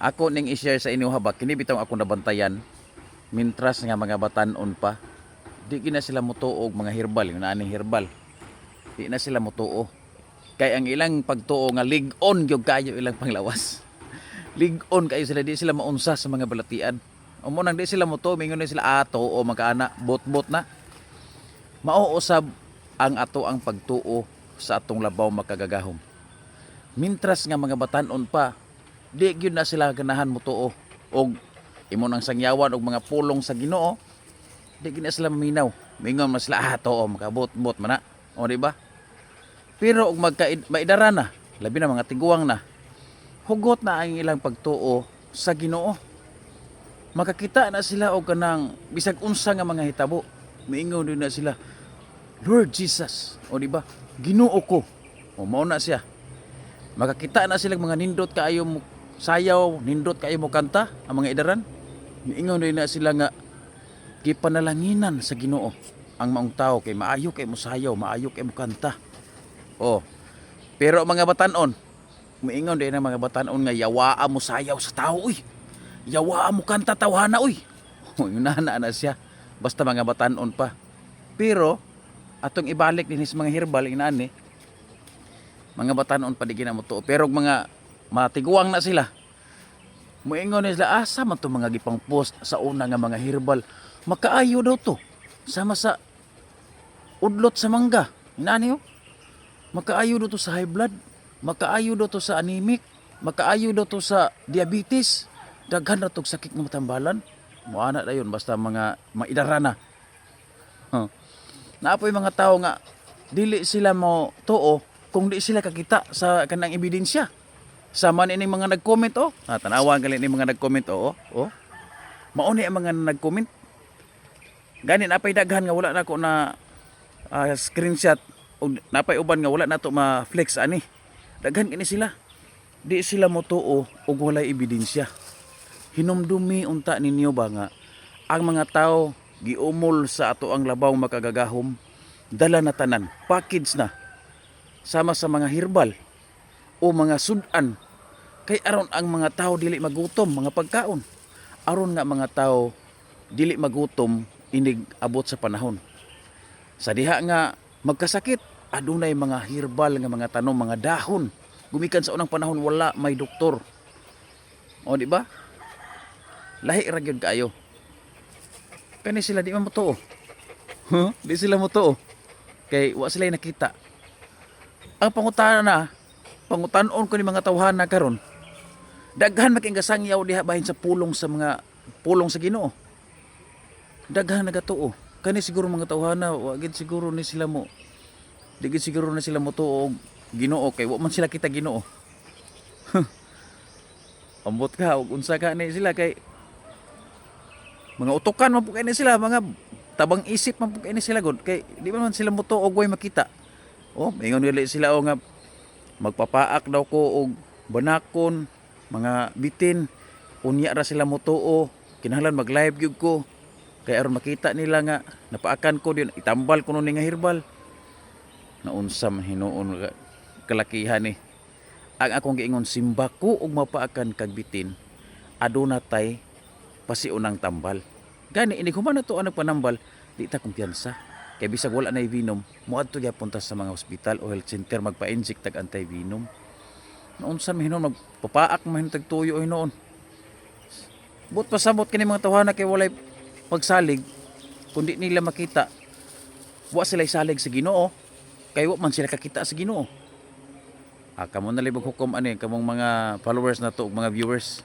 Ako ning i-share sa inyo habak kini bitaw ako nabantayan mintras nga mga batan-on pa. Di gina sila motuog mga herbal, yung naaning herbal. Di na sila motuo. Kay ang ilang pagtuo nga lig-on gyud kayo ilang panglawas. Lig-on kayo sila, di sila maunsa sa mga balatian. Umo nang di sila motuo, mingon na sila ato o magkaana bot-bot na. Mauusab ang ato ang pagtuo sa atong labaw makagagahom. Mintras nga mga batan-on pa, di gyud na sila ganahan motuo og imo nang sangyawan og mga pulong sa Ginoo. Di gyud na sila maminaw. Mingon man sila ato o makabot-bot man na. O di ba? Pero og maidara na, labi na mga tiguang na, hugot na ang ilang pagtuo sa Ginoo. Makakita na sila og kanang bisag unsa nga mga hitabo. Miingon din na sila, Lord Jesus, o di ba? Ginoo ko. O mao na siya. Makakita na sila mga nindot kaayo mo sayaw, nindot kaayo mo kanta ang mga idaran. Miingon din na sila nga gipanalanginan sa Ginoo ang maong tao kay maayo kay mo sayaw, maayo kay mo kanta. Oh. Pero mga batan-on, miingon din ang mga batan-on nga yawaa mo sayaw sa tao uy. Yawaa mo kanta tawhana uy. Oh, yun na siya. Basta mga batan-on pa. Pero atong ibalik din sa mga herbal inani. Mga batan-on pa di ginamuto. Pero mga matiguang na sila. Moingon nila asa man to mga gipang post sa una nga mga herbal. Makaayo daw to. Sama sa udlot sa mangga. Inani oh. Makaayo daw to sa high blood. Makaayo daw to sa anemic. Makaayo daw to sa diabetes. Daghan na to sakit ng matambalan. Muana na yun. Basta mga maidarana. Huh. Naapoy mga tao nga dili sila mo tuo kung di sila kakita sa kanang ebidensya. Sama ni mga nag-comment oh. Tanawan gali ni mga nag-comment oh. Oh. Mauni ang mga nag-comment. Gani napay daghan nga wala na ko na screenshot o napay uban nga wala na to ma-flex ani. Daghan kini sila. Di sila mo tuo og walay ebidensya. Hinumdumi unta ninyo ba nga ang mga tao giumol sa ato ang labaw makagagahom dala na tanan, package na sama sa mga herbal o mga sudan kay aron ang mga tao dili magutom mga pagkaon. Aron nga mga tao dili magutom inig abot sa panahon. Sa diha nga magkasakit, adunay mga herbal nga mga tanom, mga dahon. Gumikan sa unang panahon wala may doktor. O di ba? Lahi ra gyud kaayo. Kani sila di man motuo. Huh? Di sila motuo. Kay wa sila nakita. Ang pangutanon ko ni mga tawhana karon. Daghan making gasangyaw diha bahin sa pulong sa Ginoo. Daghan nagatuo. Kani siguro mga tawhana, wa gid siguro ni sila mo. Di gid siguro na sila motuo og Ginoo kay wa man sila kita Ginoo. Ambot ka og unsa ka ni sila kay mga utukan man po kay ni sila, mga tabang isip man po kay ni sila god kay di man sila motuo og way makita. Oh, ingon dili sila o nga magpapaak daw ko og banakon, mga bitin, unya ra sila motuo, kinahanglan mag-live gyud ko. Kay aron makita nila nga napaakan ko din itambal ko ni nga herbal. Naunsa man hinuon kalakihan ni. Ang akong giingon simba ko og mapaakan kag bitin. Aduna tay pasiunang tambal. Gani ini human na to ang panambal, di ta kumpiyansa. Kay bisag wala na venom, moadto gyapon ta sa mga ospital o health center magpa-inject tag anti-venom. Naunsa man hinuon magpapaak man tag tuyo hinuon. But pasabot kini mga tawhana kay walay pagsalig kundi nila makita wa sila salig sa Ginoo kay wa man sila kakita sa Ginoo. Kamo na libog hukom ani kamong mga followers na to ug mga viewers.